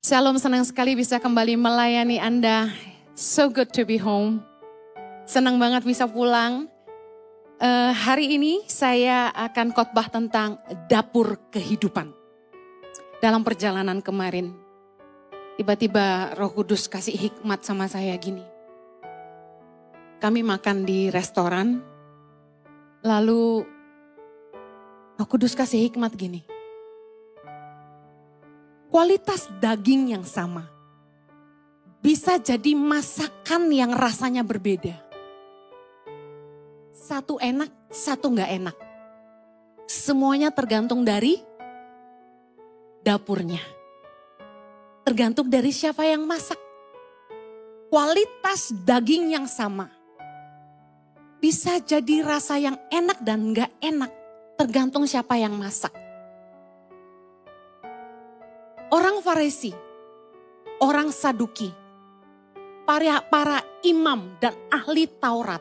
Shalom, senang sekali bisa kembali melayani Anda. So good to be home. Senang banget bisa pulang. Hari ini saya akan khotbah tentang dapur kehidupan. Dalam perjalanan kemarin, tiba-tiba Roh Kudus kasih hikmat sama saya gini. Kami makan di restoran, lalu Roh Kudus kasih hikmat gini. Kualitas daging yang sama bisa jadi masakan yang rasanya berbeda. Satu enak, satu gak enak. Semuanya tergantung dari dapurnya. Tergantung dari siapa yang masak. Kualitas daging yang sama bisa jadi rasa yang enak dan gak enak. Tergantung siapa yang masak. Orang Farisi, orang Saduki, para imam dan ahli Taurat,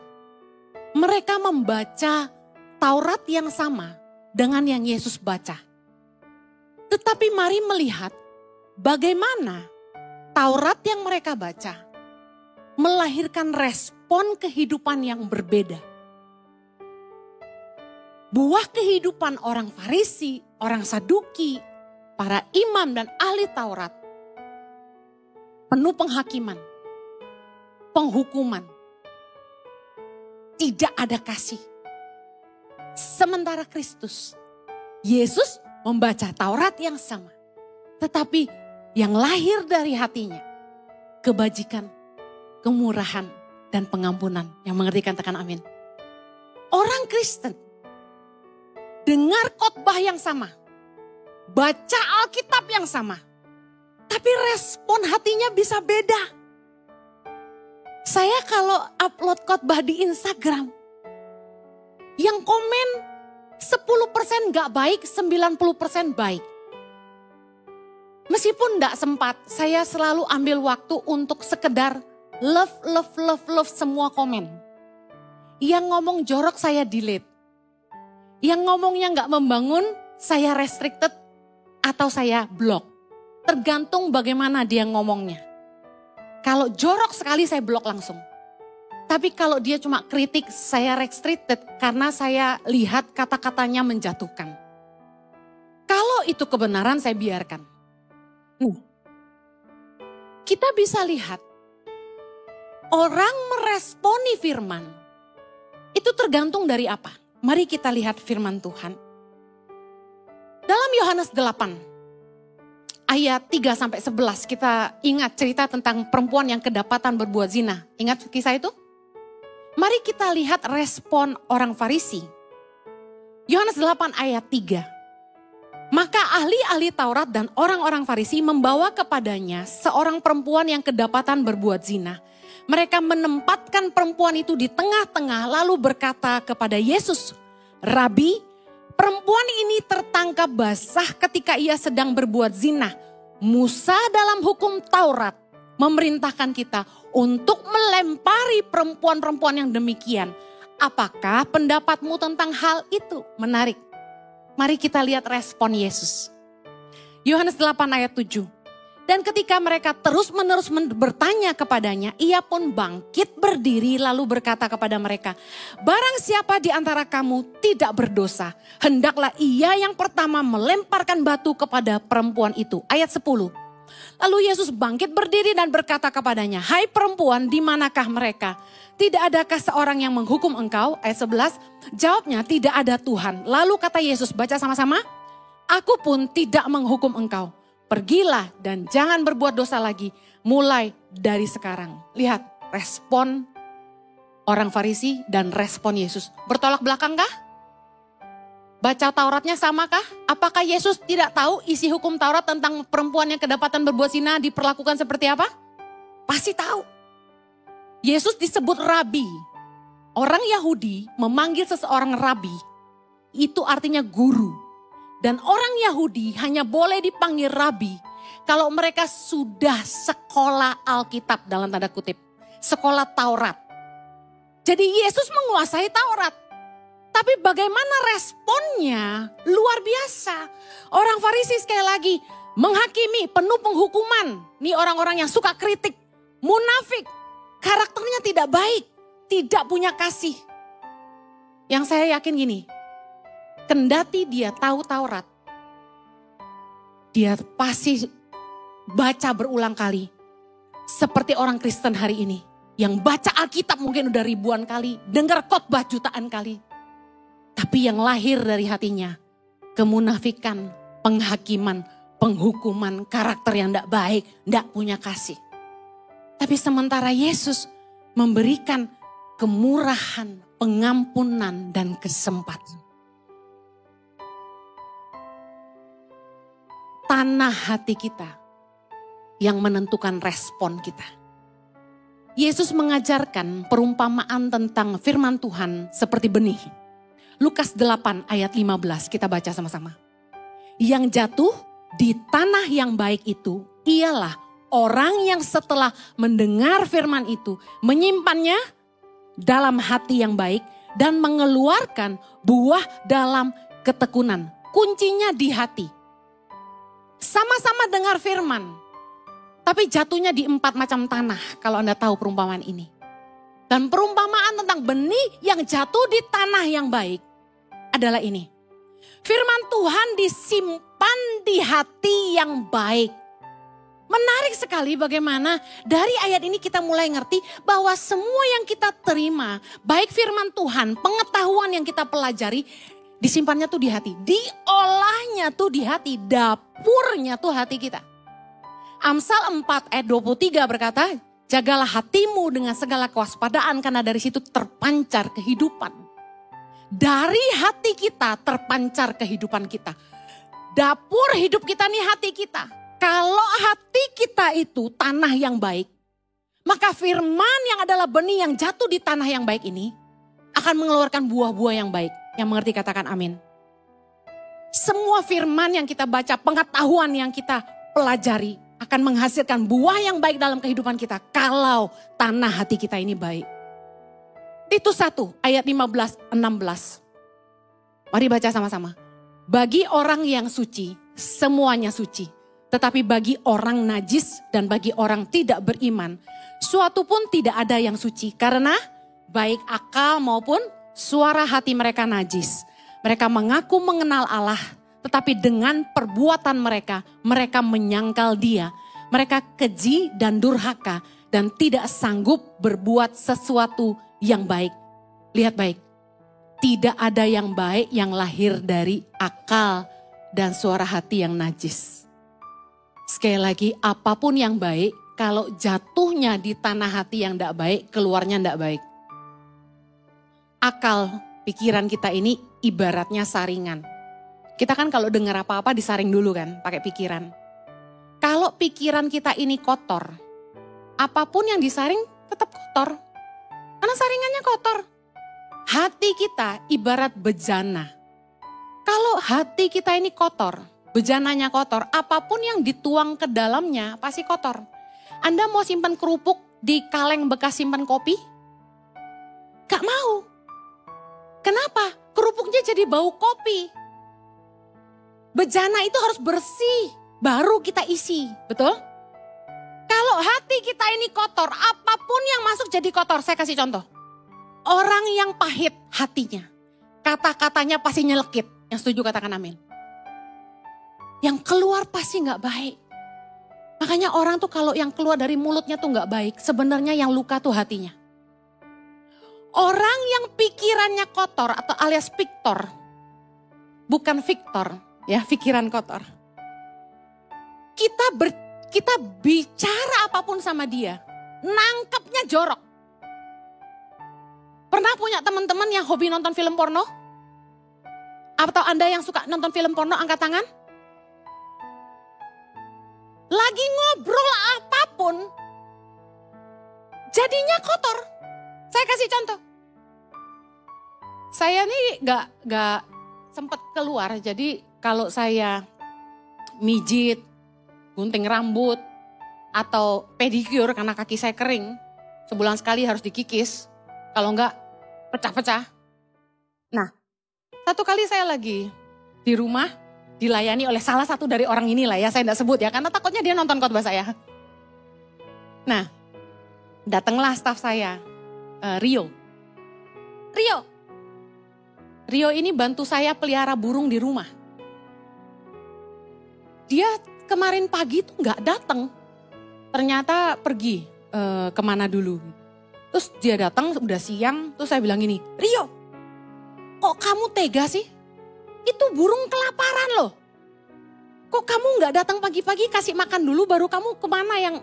mereka membaca Taurat yang sama dengan yang Yesus baca. Tetapi mari melihat bagaimana Taurat yang mereka baca melahirkan respon kehidupan yang berbeda. Buah kehidupan orang Farisi, orang Saduki, para imam dan ahli Taurat penuh penghakiman, penghukuman, tidak ada kasih. Sementara Kristus, Yesus membaca Taurat yang sama, tetapi yang lahir dari hatinya kebajikan, kemurahan, dan pengampunan. Yang mengerti katakan amin. Orang Kristen dengar khotbah yang sama, baca Alkitab yang sama, tapi respon hatinya bisa beda. Saya kalau upload khotbah di Instagram, yang komen 10% gak baik, 90% baik. Meskipun gak sempat, saya selalu ambil waktu untuk sekedar love semua komen. Yang ngomong jorok saya delete. Yang ngomongnya gak membangun, saya restricted atau saya blok. Tergantung bagaimana dia ngomongnya. Kalau jorok sekali saya blok langsung. Tapi kalau dia cuma kritik, saya restricted karena saya lihat kata-katanya menjatuhkan. Kalau itu kebenaran saya biarkan. Kita bisa lihat orang meresponi firman itu tergantung dari apa? Mari kita lihat firman Tuhan. Dalam Yohanes 8 ayat 3-11 kita ingat cerita tentang perempuan yang kedapatan berbuat zina. Ingat kisah itu? Mari kita lihat respon orang Farisi. Yohanes 8 ayat 3. Maka ahli-ahli Taurat dan orang-orang Farisi membawa kepadanya seorang perempuan yang kedapatan berbuat zina. Mereka menempatkan perempuan itu di tengah-tengah lalu berkata kepada Yesus, Rabi, perempuan ini tertangkap basah ketika ia sedang berbuat zina. Musa dalam hukum Taurat memerintahkan kita untuk melempari perempuan-perempuan yang demikian. Apakah pendapatmu tentang hal itu? Menarik. Mari kita lihat respon Yesus. Yohanes 8 ayat 7. Dan ketika mereka terus-menerus bertanya kepadanya, ia pun bangkit berdiri lalu berkata kepada mereka, barang siapa di antara kamu tidak berdosa, hendaklah ia yang pertama melemparkan batu kepada perempuan itu. Ayat 10. Lalu Yesus bangkit berdiri dan berkata kepadanya, hai perempuan, di manakah mereka? Tidak adakah seorang yang menghukum engkau? Ayat 11. Jawabnya, tidak ada Tuhan. Lalu kata Yesus, baca sama-sama, aku pun tidak menghukum engkau. Pergilah dan jangan berbuat dosa lagi mulai dari sekarang. Lihat respon orang Farisi dan respon Yesus. Bertolak belakang kah? Baca Tauratnya sama kah? Apakah Yesus tidak tahu isi hukum Taurat tentang perempuan yang kedapatan berbuat zina diperlakukan seperti apa? Pasti tahu. Yesus disebut rabi. Orang Yahudi memanggil seseorang rabi, itu artinya guru. Dan orang Yahudi hanya boleh dipanggil rabi kalau mereka sudah sekolah Alkitab dalam tanda kutip. Sekolah Taurat. Jadi Yesus menguasai Taurat. Tapi bagaimana responnya luar biasa. Orang Farisi sekali lagi menghakimi, penuh penghukuman. Nih orang-orang yang suka kritik, munafik, karakternya tidak baik, tidak punya kasih. Yang saya yakin gini, kendati dia tahu Taurat, dia pasti baca berulang kali. Seperti orang Kristen hari ini, yang baca Alkitab mungkin udah ribuan kali, dengar khotbah jutaan kali. Tapi yang lahir dari hatinya, kemunafikan, penghakiman, penghukuman, karakter yang tidak baik, tidak punya kasih. Tapi sementara Yesus memberikan kemurahan, pengampunan, dan kesempatan. Tanah hati kita yang menentukan respon kita. Yesus mengajarkan perumpamaan tentang firman Tuhan seperti benih. Lukas 8 ayat 15 kita baca sama-sama. Yang jatuh di tanah yang baik itu ialah orang yang setelah mendengar firman itu menyimpannya dalam hati yang baik dan mengeluarkan buah dalam ketekunan. Kuncinya di hati. Sama-sama dengar firman, tapi jatuhnya di 4 macam tanah kalau Anda tahu perumpamaan ini. Dan perumpamaan tentang benih yang jatuh di tanah yang baik adalah ini. Firman Tuhan disimpan di hati yang baik. Menarik sekali bagaimana dari ayat ini kita mulai ngerti bahwa semua yang kita terima, baik firman Tuhan, pengetahuan yang kita pelajari, disimpannya tuh di hati. Diolahnya tuh di hati, dapurnya tuh hati kita. Amsal 4 ayat 23 berkata, jagalah hatimu dengan segala kewaspadaan karena dari situ terpancar kehidupan. Dari hati kita terpancar kehidupan kita. Dapur hidup kita nih hati kita. Kalau hati kita itu tanah yang baik, maka firman yang adalah benih yang jatuh di tanah yang baik ini akan mengeluarkan buah-buah yang baik. Yang mengerti katakan amin. Semua firman yang kita baca, pengetahuan yang kita pelajari akan menghasilkan buah yang baik dalam kehidupan kita kalau tanah hati kita ini baik. Titus 1 ayat 15-16. Mari baca sama-sama. Bagi orang yang suci, semuanya suci. Tetapi bagi orang najis dan bagi orang tidak beriman, suatu pun tidak ada yang suci. Karena baik akal maupun suara hati mereka najis. Mereka mengaku mengenal Allah, tetapi dengan perbuatan mereka, mereka menyangkal Dia. Mereka keji dan durhaka dan tidak sanggup berbuat sesuatu yang baik. Lihat baik, tidak ada yang baik yang lahir dari akal dan suara hati yang najis. Sekali lagi, apapun yang baik, kalau jatuhnya di tanah hati yang tidak baik, keluarnya tidak baik. Akal, pikiran kita ini ibaratnya saringan. Kita kan kalau dengar apa-apa disaring dulu kan, pakai pikiran. Kalau pikiran kita ini kotor, apapun yang disaring tetap kotor. Karena saringannya kotor. Hati kita ibarat bejana. Kalau hati kita ini kotor, bejananya kotor, apapun yang dituang ke dalamnya pasti kotor. Anda mau simpan kerupuk di kaleng bekas simpan kopi? Gak mau. Kenapa? Kerupuknya jadi bau kopi. Bejana itu harus bersih, baru kita isi, betul? Kalau hati kita ini kotor, apapun yang masuk jadi kotor. Saya kasih contoh. Orang yang pahit hatinya, kata-katanya pasti nyelekit. Yang setuju katakan amin. Yang keluar pasti gak baik. Makanya orang tuh kalau yang keluar dari mulutnya tuh gak baik, sebenarnya yang luka tuh hatinya. Orang yang pikirannya kotor atau alias Victor, bukan Victor, ya pikiran kotor. Kita bicara apapun sama dia, nangkepnya jorok. Pernah punya teman-teman yang hobi nonton film porno? Atau Anda yang suka nonton film porno, angkat tangan? Lagi ngobrol apapun, jadinya kotor. Saya kasih contoh. Saya nih gak sempat keluar, jadi kalau saya mijit, gunting rambut, atau pedicure karena kaki saya kering, sebulan sekali harus dikikis, kalau enggak pecah-pecah. Nah, Satu kali saya lagi di rumah, dilayani oleh salah satu dari orang inilah ya, saya enggak sebut ya, karena takutnya dia nonton khotbah saya. Nah, datanglah staf saya, Rio. Rio ini bantu saya pelihara burung di rumah. Dia kemarin pagi tuh nggak datang, ternyata pergi kemana dulu. Terus dia datang udah siang, terus saya bilang gini, Rio, kok kamu tega sih? Itu burung kelaparan loh. Kok kamu nggak datang pagi-pagi kasih makan dulu baru kamu kemana yang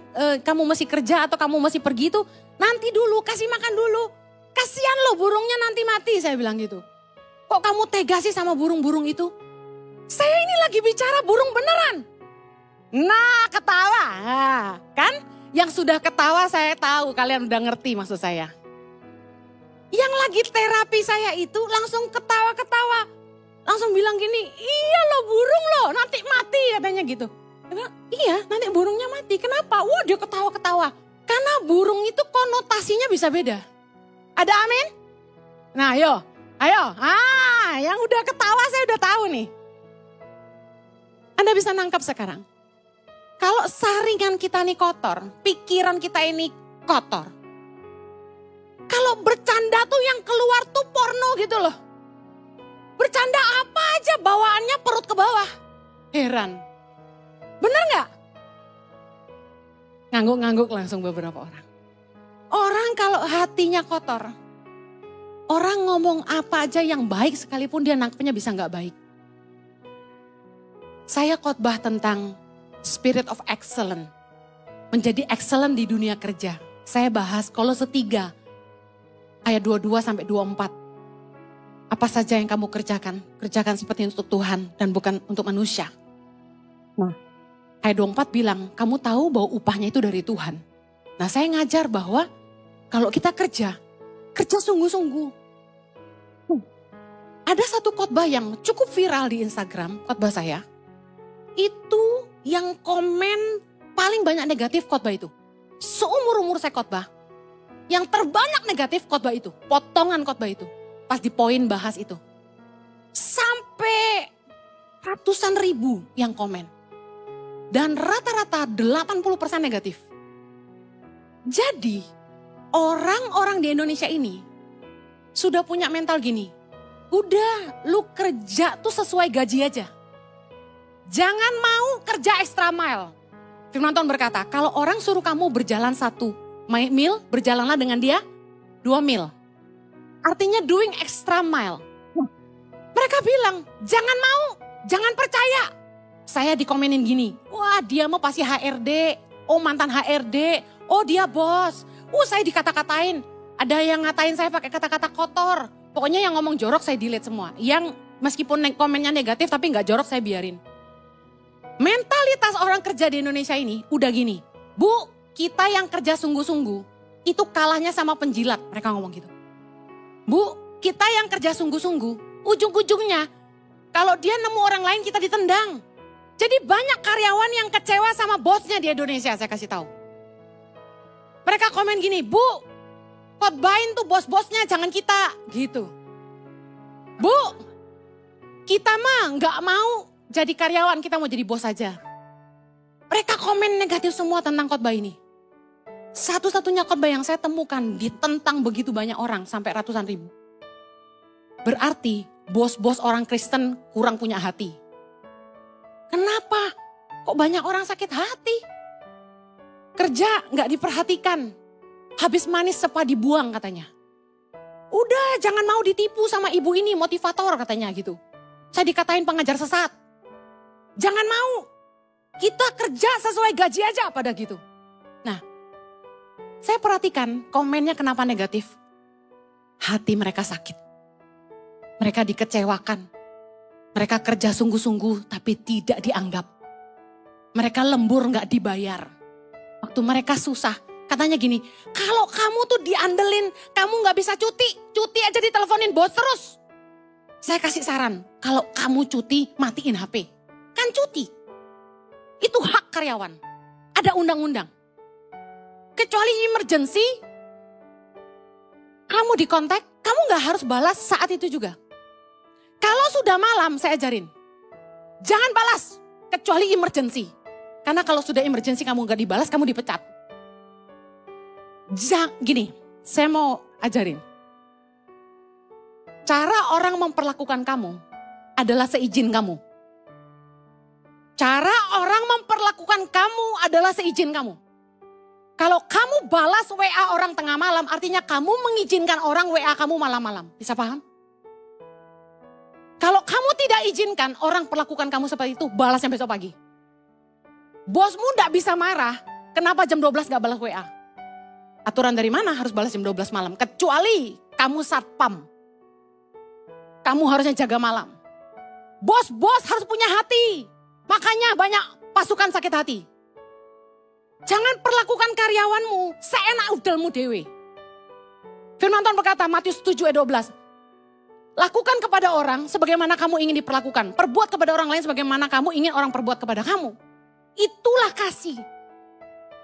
kamu masih kerja atau kamu masih pergi itu? Nanti dulu kasih makan dulu. Kasihan loh burungnya nanti mati, saya bilang gitu. Kok kamu tega sih sama burung-burung itu? Saya ini lagi bicara burung beneran. Nah ketawa, kan? Yang sudah ketawa saya tahu kalian udah ngerti maksud saya. Yang lagi terapi saya itu langsung ketawa-ketawa. Langsung bilang gini, iya loh burung loh nanti mati katanya gitu. Saya bilang, iya nanti burungnya mati, kenapa? Wah dia ketawa-ketawa. Karena burung itu konotasinya bisa beda. Ada amin? Nah ayo, yang udah ketawa saya udah tahu nih. Anda bisa nangkap sekarang. Kalau saringan kita nih kotor, pikiran kita ini kotor. Kalau bercanda tuh yang keluar tuh porno gitu loh. Bercanda apa aja bawaannya perut ke bawah. Heran. Bener gak? Ngangguk-ngangguk langsung beberapa orang. Orang kalau hatinya kotor. Orang ngomong apa aja yang baik sekalipun dia nangkepnya bisa gak baik. Saya khotbah tentang spirit of excellence. Menjadi excellent di dunia kerja. Saya bahas Kolose 3 ayat 22 sampai 24. Apa saja yang kamu kerjakan, kerjakan seperti untuk Tuhan dan bukan untuk manusia. Nah, ayat 24 bilang, kamu tahu bahwa upahnya itu dari Tuhan. Nah, saya ngajar bahwa kalau kita kerja sungguh-sungguh. Ada satu khotbah yang cukup viral di Instagram, khotbah saya. Itu yang komen paling banyak negatif khotbah itu. Seumur-umur saya khotbah, yang terbanyak negatif khotbah itu, potongan khotbah itu. Pas di poin bahas itu. Sampai ratusan ribu yang komen. Dan rata-rata 80% negatif. Jadi orang-orang di Indonesia ini sudah punya mental gini. Udah lu kerja tuh sesuai gaji aja. Jangan mau kerja extra mile. Firman Tuhan berkata, kalau orang suruh kamu berjalan 1 mil, berjalanlah dengan dia 2 mil. Artinya doing extra mile. Mereka bilang, jangan mau, jangan percaya. Saya dikomenin gini, wah dia mau pasti HRD, oh mantan HRD, oh dia bos. Saya dikata-katain, ada yang ngatain saya pakai kata-kata kotor. Pokoknya yang ngomong jorok saya delete semua. Yang meskipun komennya negatif tapi gak jorok saya biarin. Mentalitas orang kerja di Indonesia ini udah gini, Bu, kita yang kerja sungguh-sungguh, itu kalahnya sama penjilat, mereka ngomong gitu. Bu, kita yang kerja sungguh-sungguh, ujung-ujungnya kalau dia nemu orang lain kita ditendang. Jadi banyak karyawan yang kecewa sama bosnya di Indonesia, saya kasih tahu. Mereka komen gini, Bu, khotbahin tuh bos-bosnya, jangan kita, gitu. Bu, kita mah nggak mau jadi karyawan, kita mau jadi bos aja. Mereka komen negatif semua tentang khotbah ini. Satu-satunya khotbah yang saya temukan ditentang begitu banyak orang sampai ratusan ribu. Berarti bos-bos orang Kristen kurang punya hati. Kenapa? Kok banyak orang sakit hati? Kerja gak diperhatikan. Habis manis sepa dibuang katanya. Udah jangan mau ditipu sama ibu ini motivator katanya gitu. Saya dikatain pengajar sesat. Jangan mau. Kita kerja sesuai gaji aja pada gitu. Nah, saya perhatikan komennya kenapa negatif. Hati mereka sakit. Mereka dikecewakan. Mereka kerja sungguh-sungguh tapi tidak dianggap. Mereka lembur gak dibayar. Waktu mereka susah, katanya gini, kalau kamu tuh diandelin, kamu gak bisa cuti. Cuti aja diteleponin bos terus. Saya kasih saran, kalau kamu cuti matiin HP. Kan cuti. Itu hak karyawan. Ada undang-undang. Kecuali emergency, kamu dikontak, kamu gak harus balas saat itu juga. Kalau sudah malam saya ajarin. Jangan balas, kecuali emergency. Karena kalau sudah emergency kamu gak dibalas, kamu dipecat. Gini, saya mau ajarin. Cara orang memperlakukan kamu adalah seizin kamu. Cara orang memperlakukan kamu adalah seizin kamu. Kalau kamu balas WA orang tengah malam, artinya kamu mengizinkan orang WA kamu malam-malam. Bisa paham? Kalau kamu tidak izinkan orang perlakukan kamu seperti itu, balasnya besok pagi. Bosmu tidak bisa marah, kenapa jam 12 gak balas WA? Aturan dari mana harus balas jam 12 malam? Kecuali kamu satpam. Kamu harusnya jaga malam. Bos harus punya hati. Makanya banyak pasukan sakit hati. Jangan perlakukan karyawanmu seenak udelmu dewe. Firman Tuhan berkata, Matius 7 ayat 12. Lakukan kepada orang sebagaimana kamu ingin diperlakukan. Perbuat kepada orang lain sebagaimana kamu ingin orang perbuat kepada kamu. Itulah kasih.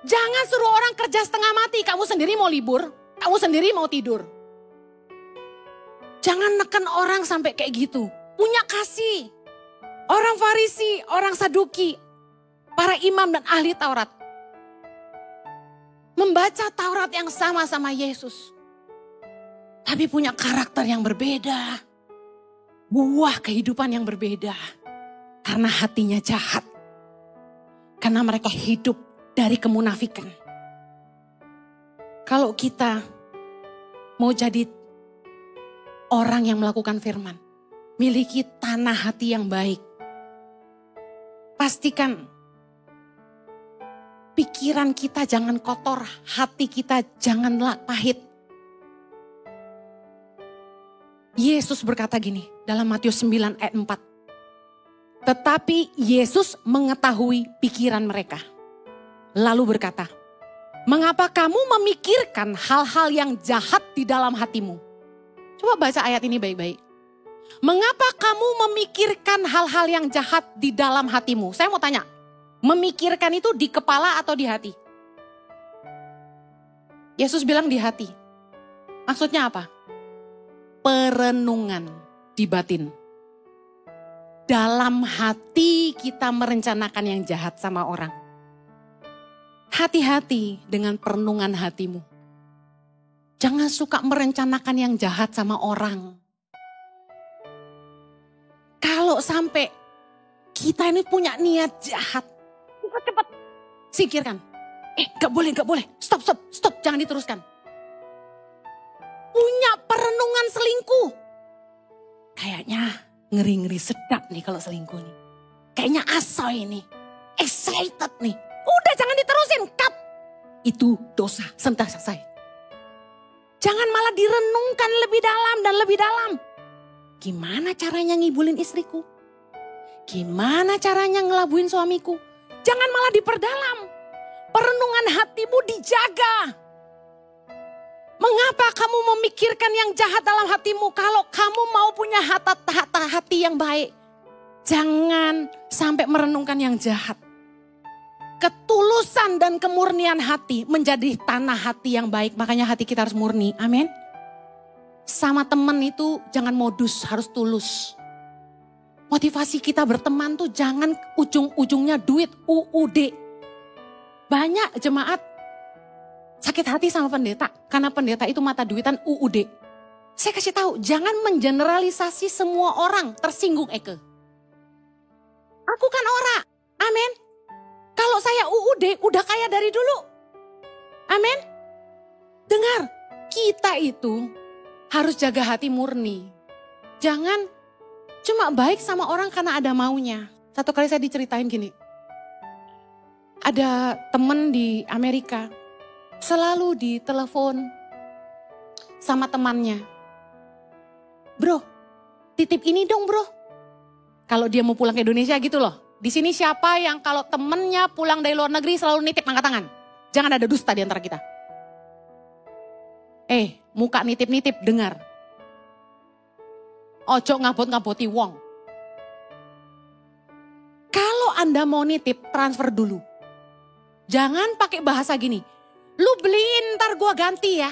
Jangan suruh orang kerja setengah mati. Kamu sendiri mau libur, kamu sendiri mau tidur. Jangan neken orang sampai kayak gitu. Punya kasih. Orang Farisi, orang Saduki, para imam dan ahli Taurat. Membaca Taurat yang sama Yesus. Tapi punya karakter yang berbeda. Buah kehidupan yang berbeda. Karena hatinya jahat. Karena mereka hidup dari kemunafikan. Kalau kita mau jadi orang yang melakukan firman. Miliki tanah hati yang baik. Pastikan pikiran kita jangan kotor. Hati kita janganlah pahit. Yesus berkata gini dalam Matius 9 ayat 4. Tetapi Yesus mengetahui pikiran mereka. Lalu berkata, mengapa kamu memikirkan hal-hal yang jahat di dalam hatimu? Coba baca ayat ini baik-baik. Mengapa kamu memikirkan hal-hal yang jahat di dalam hatimu? Saya mau tanya, memikirkan itu di kepala atau di hati? Yesus bilang di hati. Maksudnya apa? Perenungan di batin. Dalam hati kita merencanakan yang jahat sama orang. Hati-hati dengan perenungan hatimu. Jangan suka merencanakan yang jahat sama orang. Kalau sampai kita ini punya niat jahat, cepat singkirkan. Gak boleh, stop, jangan diteruskan. Punya perenungan selingkuh. Kayaknya ngeri-ngeri sedap nih kalau selingkuh nih. Kayaknya asoy nih, excited nih. Udah jangan diterusin, cut. Itu dosa, selesai. Jangan malah direnungkan lebih dalam dan lebih dalam. Gimana caranya ngibulin istriku? Gimana caranya ngelabuin suamiku? Jangan malah diperdalam. Perenungan hatimu dijaga. Mengapa kamu memikirkan yang jahat dalam hatimu? Kalau kamu mau punya hati yang baik, jangan sampai merenungkan yang jahat. Ketulusan dan kemurnian hati menjadi tanah hati yang baik. Makanya hati kita harus murni. Amin. Sama teman itu jangan modus, harus tulus. Motivasi kita berteman tuh jangan ujung-ujungnya duit, UUD. Banyak jemaat sakit hati sama pendeta. Karena pendeta itu mata duitan UUD. Saya kasih tahu, jangan mengeneralisasi semua orang tersinggung Eke. Aku kan ora, amin. Kalau saya UUD udah kaya dari dulu. Amin. Dengar, kita itu harus jaga hati murni. Jangan cuma baik sama orang karena ada maunya. Satu kali saya diceritain gini. Ada temen di Amerika. Selalu ditelepon sama temannya. Bro, titip ini dong bro. Kalau dia mau pulang ke Indonesia gitu loh. Di sini siapa yang kalau temennya pulang dari luar negeri selalu nitip angkat tangan. Jangan ada dusta di antara kita. Muka nitip-nitip dengar. Ojo ngabot-ngaboti wong. Kalau Anda mau nitip transfer dulu. Jangan pakai bahasa gini. Lu beliin ntar gua ganti ya.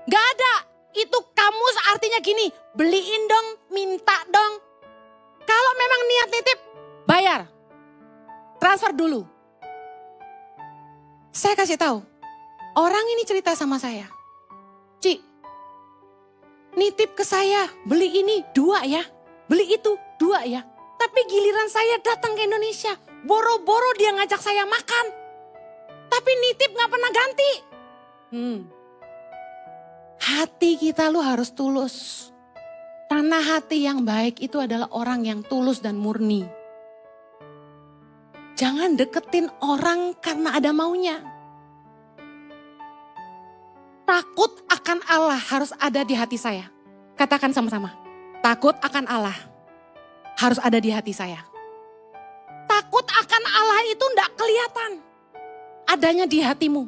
Gak ada. Itu kamus artinya gini. Beliin dong, minta dong. Kalau memang niat nitip, bayar. Transfer dulu. Saya kasih tahu, orang ini cerita sama saya. Ci, nitip ke saya, beli ini 2 ya, beli itu 2 ya. Tapi giliran saya datang ke Indonesia, boro-boro dia ngajak saya makan. Tapi nitip gak pernah ganti. Hati kita lu harus tulus. Tanah hati yang baik itu adalah orang yang tulus dan murni. Jangan deketin orang karena ada maunya. Takut akan Allah harus ada di hati saya. Katakan sama-sama. Takut akan Allah harus ada di hati saya. Takut akan Allah itu enggak kelihatan. Adanya di hatimu.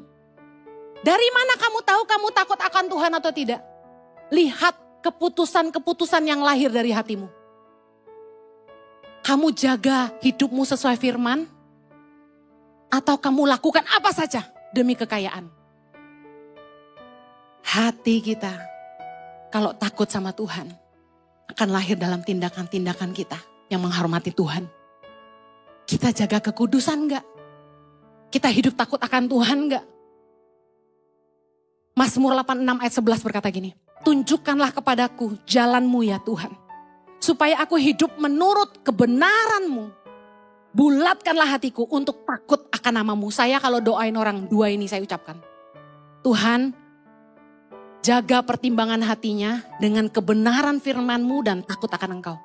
Dari mana kamu tahu kamu takut akan Tuhan atau tidak? Lihat keputusan-keputusan yang lahir dari hatimu. Kamu jaga hidupmu sesuai firman? Atau kamu lakukan apa saja demi kekayaan? Hati kita kalau takut sama Tuhan akan lahir dalam tindakan-tindakan kita yang menghormati Tuhan. Kita jaga kekudusan enggak? Kita hidup takut akan Tuhan enggak? Mazmur 86 ayat 11 berkata gini, tunjukkanlah kepadaku jalanmu ya Tuhan, supaya aku hidup menurut kebenaranmu. Bulatkanlah hatiku untuk takut akan namamu. Saya kalau doain orang 2 ini saya ucapkan. Tuhan, jaga pertimbangan hatinya dengan kebenaran firman-Mu dan takut akan Engkau.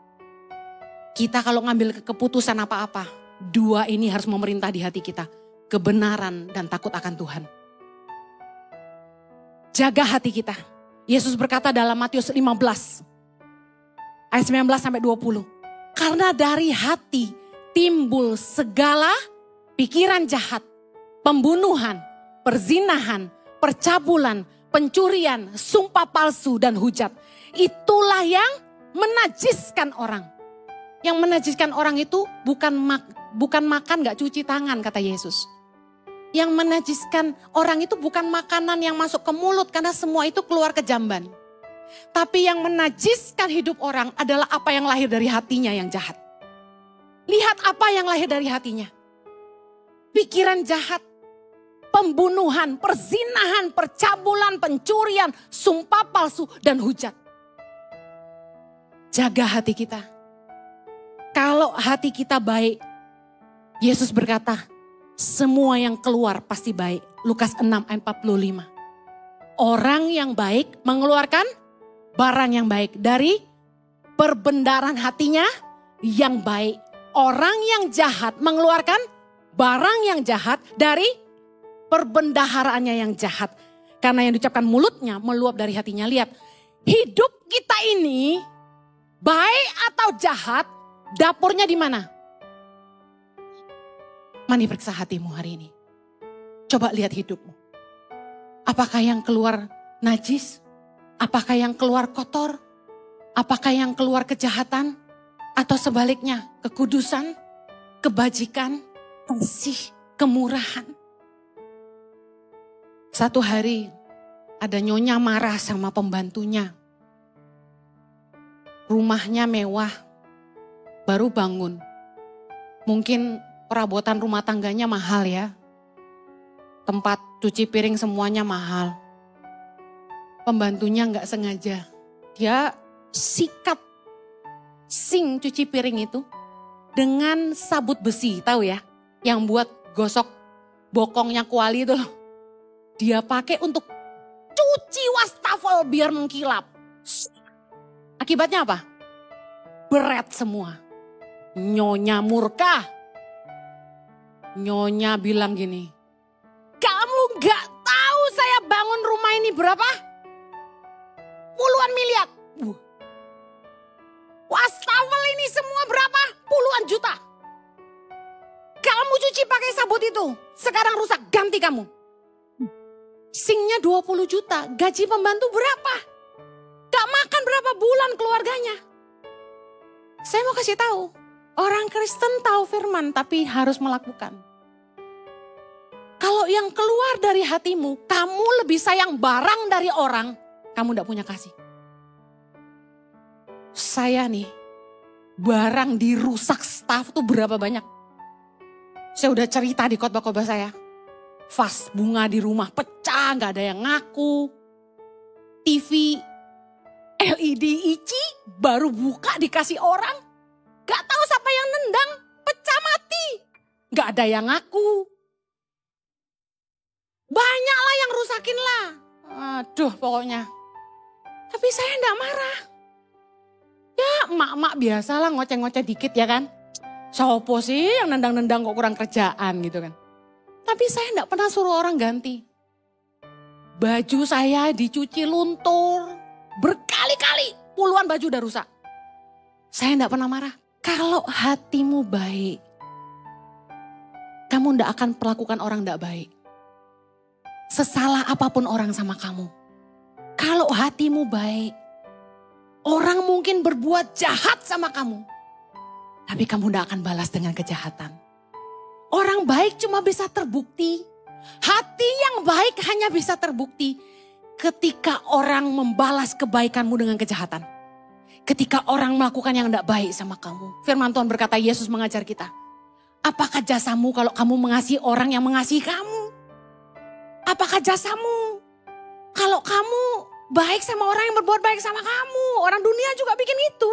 Kita kalau ngambil keputusan apa-apa, 2 ini harus memerintah di hati kita. Kebenaran dan takut akan Tuhan. Jaga hati kita. Yesus berkata dalam Matius 15 ayat 19 sampai 20. Karena dari hati timbul segala pikiran jahat, pembunuhan, perzinahan, percabulan, pencurian, sumpah palsu dan hujat. Itulah yang menajiskan orang. Yang menajiskan orang itu bukan makan gak cuci tangan kata Yesus. Yang menajiskan orang itu bukan makanan yang masuk ke mulut karena semua itu keluar ke jamban. Tapi yang menajiskan hidup orang adalah apa yang lahir dari hatinya yang jahat. Lihat apa yang lahir dari hatinya. Pikiran jahat, pembunuhan, perzinahan, percabulan, pencurian, sumpah palsu dan hujat. Jaga hati kita. Kalau hati kita baik, Yesus berkata, semua yang keluar pasti baik. Lukas 6 ayat 45. Orang yang baik mengeluarkan barang yang baik. Dari perbendaharaan hatinya yang baik. Orang yang jahat mengeluarkan barang yang jahat dari perbendaharaannya yang jahat. Karena yang diucapkan mulutnya meluap dari hatinya. Lihat, hidup kita ini baik atau jahat, dapurnya di mana? Mari periksa hatimu hari ini. Coba lihat hidupmu. Apakah yang keluar najis? Apakah yang keluar kotor? Apakah yang keluar kejahatan? Atau sebaliknya kekudusan, kebajikan, kasih, kemurahan? Satu hari ada nyonya marah sama pembantunya. Rumahnya mewah, baru bangun. Mungkin perabotan rumah tangganya mahal ya. Tempat cuci piring semuanya mahal. Pembantunya nggak sengaja. Dia sikat sink cuci piring itu dengan sabut besi, tahu ya? Yang buat gosok bokongnya kuali itu loh. Dia pakai untuk cuci wastafel biar mengkilap. Akibatnya apa? Beret semua. Nyonya murka. Nyonya bilang gini, kamu gak tahu saya bangun rumah ini berapa? Puluhan miliar. Wastafel ini semua berapa? Puluhan juta. Kamu cuci pakai sabut itu, sekarang rusak, ganti kamu. Sinknya 20 juta, gaji pembantu berapa? Gak makan berapa bulan keluarganya. Saya mau kasih tahu, orang Kristen tahu firman tapi harus melakukan. Kalau yang keluar dari hatimu, kamu lebih sayang barang dari orang, kamu gak punya kasih. Saya nih, barang dirusak staf tuh berapa banyak. Saya udah cerita di khotbah-khotbah saya. Vas bunga di rumah pecah, gak ada yang ngaku. TV LED Ici baru buka dikasih orang. Gak tahu siapa yang nendang, pecah mati. Gak ada yang ngaku. Banyak lah yang rusakin lah. Aduh pokoknya. Tapi saya gak marah. Ya emak-emak biasalah ngoceh-ngoceh dikit ya kan. Sopo sih yang nendang-nendang kok kurang kerjaan gitu kan. Tapi saya gak pernah suruh orang ganti. Baju saya dicuci luntur. Berkali-kali puluhan baju udah rusak. Saya gak pernah marah. Kalau hatimu baik, kamu gak akan perlakukan orang gak baik. Sesalah apapun orang sama kamu. Kalau hatimu baik, orang mungkin berbuat jahat sama kamu. Tapi kamu gak akan balas dengan kejahatan. Orang baik cuma bisa terbukti. Hati yang baik hanya bisa terbukti ketika orang membalas kebaikanmu dengan kejahatan. Ketika orang melakukan yang tidak baik sama kamu. Firman Tuhan berkata, Yesus mengajar kita. Apakah jasamu kalau kamu mengasihi orang yang mengasihi kamu? Apakah jasamu kalau kamu baik sama orang yang berbuat baik sama kamu? Orang dunia juga bikin itu.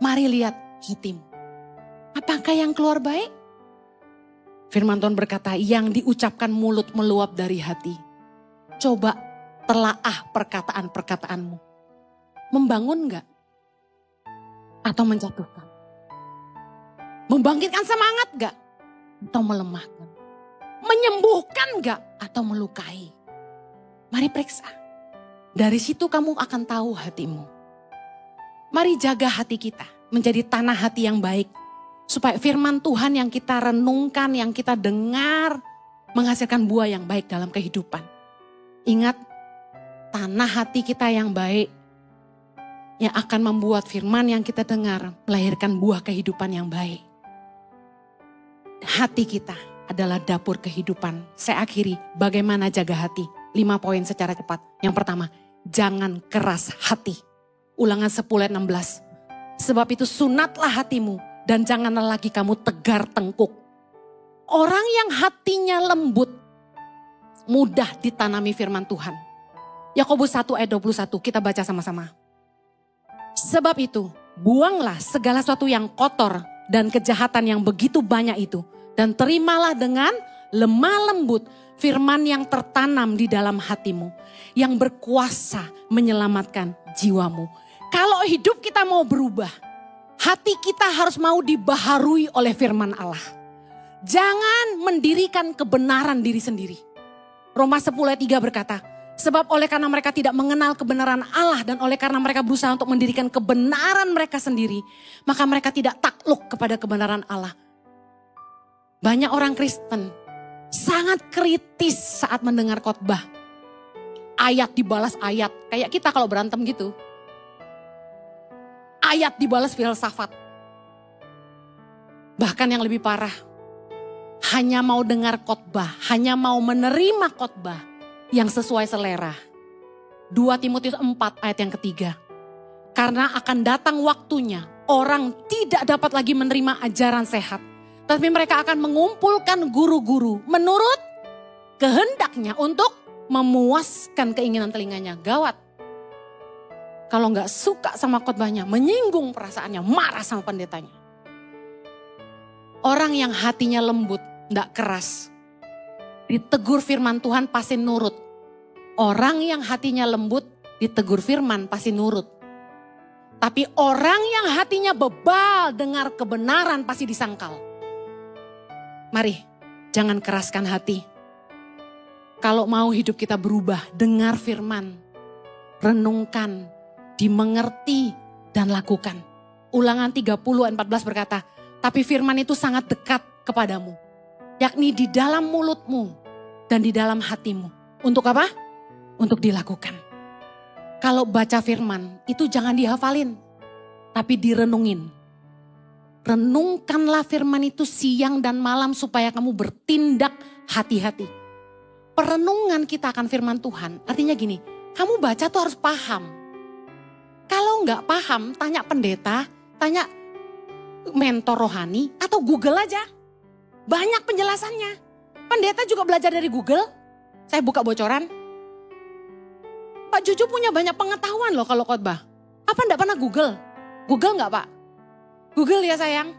Mari lihat hatimu. Apakah yang keluar baik? Firman Tuhan berkata, yang diucapkan mulut meluap dari hati. Coba telaah perkataan-perkataanmu. Membangun enggak? Atau menjatuhkan? Membangkitkan semangat enggak? Atau melemahkan? Menyembuhkan enggak? Atau melukai? Mari periksa. Dari situ kamu akan tahu hatimu. Mari jaga hati kita. Menjadi tanah hati yang baik. Supaya firman Tuhan yang kita renungkan, yang kita dengar. Menghasilkan buah yang baik dalam kehidupan. Ingat, tanah hati kita yang baik. Yang akan membuat firman yang kita dengar. Melahirkan buah kehidupan yang baik. Hati kita adalah dapur kehidupan. Saya akhiri, bagaimana jaga hati. 5 poin secara cepat. Yang pertama, jangan keras hati. Ulangan 10 ayat 16. Sebab itu sunatlah hatimu dan janganlah lagi kamu tegar tengkuk. Orang yang hatinya lembut, mudah ditanami firman Tuhan. Yakobus 1 ayat 21, kita baca sama-sama. Sebab itu, buanglah segala sesuatu yang kotor dan kejahatan yang begitu banyak itu. Dan terimalah dengan lemah lembut firman yang tertanam di dalam hatimu. Yang berkuasa menyelamatkan jiwamu. Kalau hidup kita mau berubah, hati kita harus mau dibaharui oleh firman Allah. Jangan mendirikan kebenaran diri sendiri. Roma 10 ayat 3 berkata, sebab oleh karena mereka tidak mengenal kebenaran Allah dan oleh karena mereka berusaha untuk mendirikan kebenaran mereka sendiri, maka mereka tidak takluk kepada kebenaran Allah. Banyak orang Kristen sangat kritis saat mendengar khotbah. Ayat dibalas ayat, kayak kita kalau berantem gitu. Ayat dibalas filsafat. Bahkan yang lebih parah, hanya mau dengar khotbah, hanya mau menerima khotbah yang sesuai selera. 2 Timotius 4 ayat yang ketiga. Karena akan datang waktunya orang tidak dapat lagi menerima ajaran sehat. Tapi mereka akan mengumpulkan guru-guru menurut kehendaknya untuk memuaskan keinginan telinganya. Gawat. Kalau gak suka sama khotbahnya, menyinggung perasaannya, marah sama pendetanya. Orang yang hatinya lembut, gak keras. Ditegur firman Tuhan pasti nurut. Orang yang hatinya lembut, ditegur firman pasti nurut. Tapi orang yang hatinya bebal dengar kebenaran pasti disangkal. Mari, jangan keraskan hati. Kalau mau hidup kita berubah, dengar firman. Renungkan, dimengerti dan lakukan. Ulangan 30 ayat 14 berkata, tapi firman itu sangat dekat kepadamu. Yakni di dalam mulutmu dan di dalam hatimu. Untuk apa? Untuk dilakukan. Kalau baca firman itu jangan dihafalin, tapi direnungin. Renungkanlah firman itu siang dan malam supaya kamu bertindak hati-hati. Perenungan kita akan firman Tuhan artinya gini, kamu baca tuh harus paham. Kalau nggak paham, tanya pendeta, tanya mentor rohani, atau Google aja. Banyak penjelasannya. Pendeta juga belajar dari Google. Saya buka bocoran. Pak Juju punya banyak pengetahuan loh kalau khotbah. Apa enggak pernah Google? Google nggak Pak? Google ya sayang.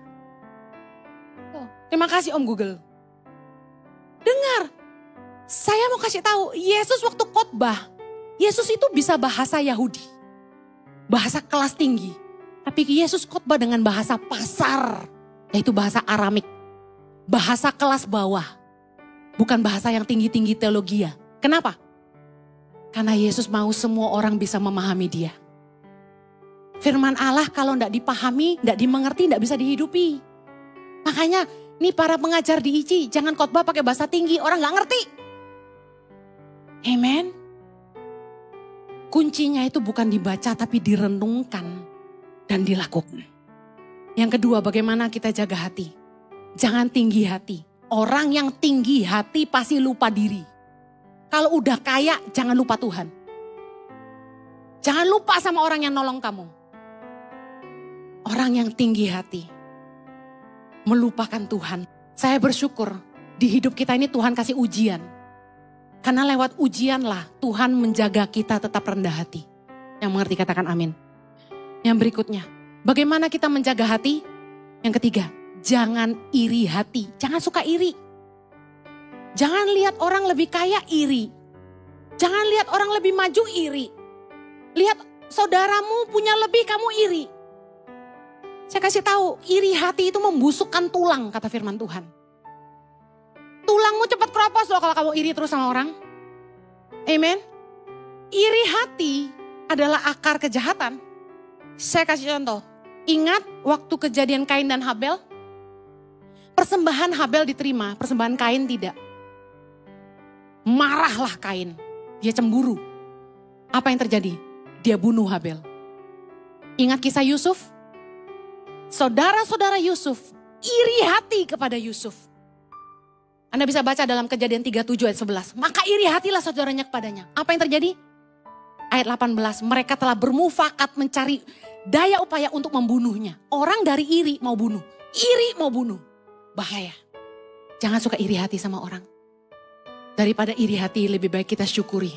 Oh, terima kasih Om Google. Dengar, saya mau kasih tahu, Yesus waktu khotbah, Yesus itu bisa bahasa Yahudi. Bahasa kelas tinggi. Tapi Yesus khotbah dengan bahasa pasar, yaitu bahasa Aramik. Bahasa kelas bawah. Bukan bahasa yang tinggi-tinggi teologi ya. Kenapa? Karena Yesus mau semua orang bisa memahami dia. Firman Allah kalau tidak dipahami, tidak dimengerti, tidak bisa dihidupi. Makanya nih para pengajar di ICI, jangan khotbah pakai bahasa tinggi, orang gak ngerti. Amen. Kuncinya itu bukan dibaca tapi direnungkan dan dilakukan. Yang kedua, bagaimana kita jaga hati. Jangan tinggi hati. Orang yang tinggi hati pasti lupa diri. Kalau udah kaya, jangan lupa Tuhan. Jangan lupa sama orang yang nolong kamu. Orang yang tinggi hati, melupakan Tuhan. Saya bersyukur di hidup kita ini Tuhan kasih ujian. Karena lewat ujianlah Tuhan menjaga kita tetap rendah hati. Yang mengerti katakan amin. Yang berikutnya, bagaimana kita menjaga hati? Yang ketiga, jangan iri hati. Jangan suka iri. Jangan lihat orang lebih kaya iri. Jangan lihat orang lebih maju iri. Lihat saudaramu punya lebih, kamu iri. Saya kasih tahu, iri hati itu membusukkan tulang, kata firman Tuhan. Tulangmu cepat keropos loh kalau kamu iri terus sama orang. Amen. Iri hati adalah akar kejahatan. Saya kasih contoh. Ingat waktu kejadian Kain dan Habel? Persembahan Habel diterima, persembahan Kain tidak. Marahlah Kain. Dia cemburu. Apa yang terjadi? Dia bunuh Habel. Ingat kisah Yusuf? Saudara-saudara Yusuf iri hati kepada Yusuf. Anda bisa baca dalam Kejadian 37 ayat 11. Maka iri hatilah saudaranya kepadanya. Apa yang terjadi? Ayat 18. Mereka telah bermufakat mencari daya upaya untuk membunuhnya. Orang dari iri mau bunuh. Iri mau bunuh. Bahaya. Jangan suka iri hati sama orang. Daripada iri hati lebih baik kita syukuri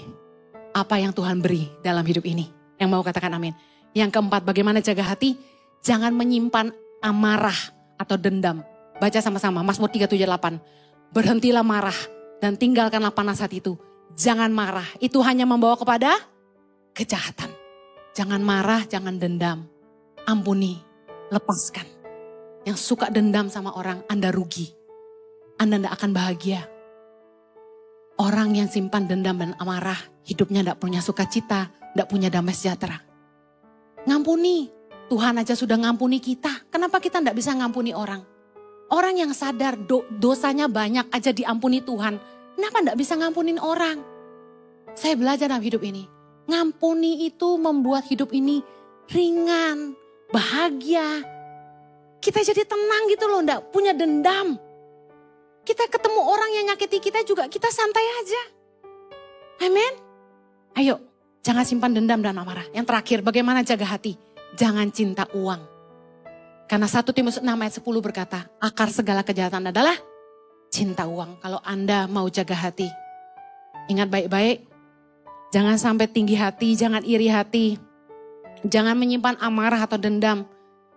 apa yang Tuhan beri dalam hidup ini. Yang mau katakan amin. Yang keempat, bagaimana jaga hati? Jangan menyimpan amarah atau dendam. Baca sama-sama Mazmur 378. Berhentilah marah dan tinggalkanlah panas hati itu. Jangan marah, itu hanya membawa kepada kejahatan. Jangan marah, jangan dendam. Ampuni, lepaskan. Yang suka dendam sama orang, Anda rugi. Anda tidak akan bahagia. Orang yang simpan dendam dan amarah, hidupnya tidak punya sukacita, tidak punya damai sejahtera. Ngampuni, Tuhan aja sudah ngampuni kita. Kenapa kita tidak bisa ngampuni orang? Orang yang sadar dosanya banyak aja diampuni Tuhan. Kenapa tidak bisa ngampunin orang? Saya belajar dalam hidup ini. Ngampuni itu membuat hidup ini ringan, bahagia. Kita jadi tenang gitu loh, tidak punya dendam. Kita ketemu orang yang nyakiti kita juga, kita santai aja. Amin. Ayo, jangan simpan dendam dan amarah. Yang terakhir, bagaimana jaga hati? Jangan cinta uang. Karena 1 Timotius 6 ayat 10 berkata, akar segala kejahatan adalah cinta uang. Kalau Anda mau jaga hati, ingat baik-baik. Jangan sampai tinggi hati, jangan iri hati. Jangan menyimpan amarah atau dendam.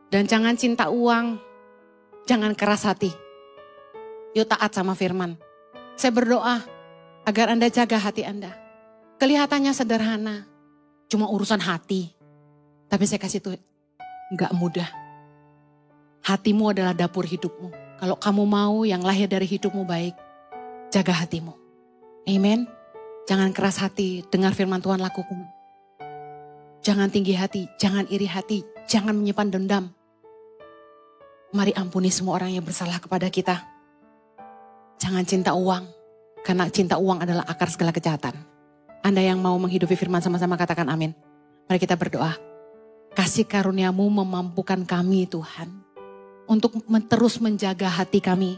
Dan jangan cinta uang. Jangan keras hati. Yuk taat sama firman. Saya berdoa agar Anda jaga hati Anda. Kelihatannya sederhana. Cuma urusan hati. Tapi saya kasih tuh gak mudah. Hatimu adalah dapur hidupmu. Kalau kamu mau yang lahir dari hidupmu baik, jaga hatimu. Amen. Jangan keras hati, dengar firman Tuhan lakukan. Jangan tinggi hati, jangan iri hati, jangan menyimpan dendam. Mari ampuni semua orang yang bersalah kepada kita. Jangan cinta uang, karena cinta uang adalah akar segala kejahatan. Anda yang mau menghidupi firman sama-sama katakan amin. Mari kita berdoa. Kasih karuniamu memampukan kami Tuhan. Untuk terus menjaga hati kami.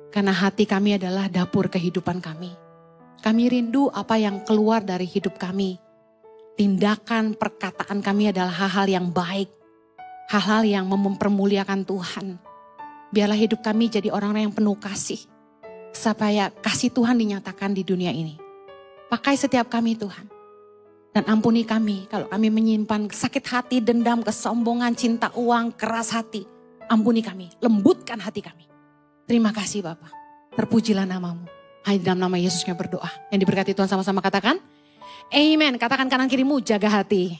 Karena hati kami adalah dapur kehidupan kami. Kami rindu apa yang keluar dari hidup kami. tindakan, perkataan kami adalah hal-hal yang baik. Hal-hal yang mempermuliakan Tuhan. Biarlah hidup kami jadi orang-orang yang penuh kasih. Supaya kasih Tuhan dinyatakan di dunia ini. Pakai setiap kami Tuhan. Dan ampuni kami kalau kami menyimpan sakit hati, dendam, kesombongan, cinta uang, keras hati. Ampuni kami, lembutkan hati kami. Terima kasih Bapa. Terpujilah namamu. Hanya dalam nama Yesusnya berdoa. Yang diberkati Tuhan sama-sama katakan. Amen. Katakan kanan kirimu, jaga hati.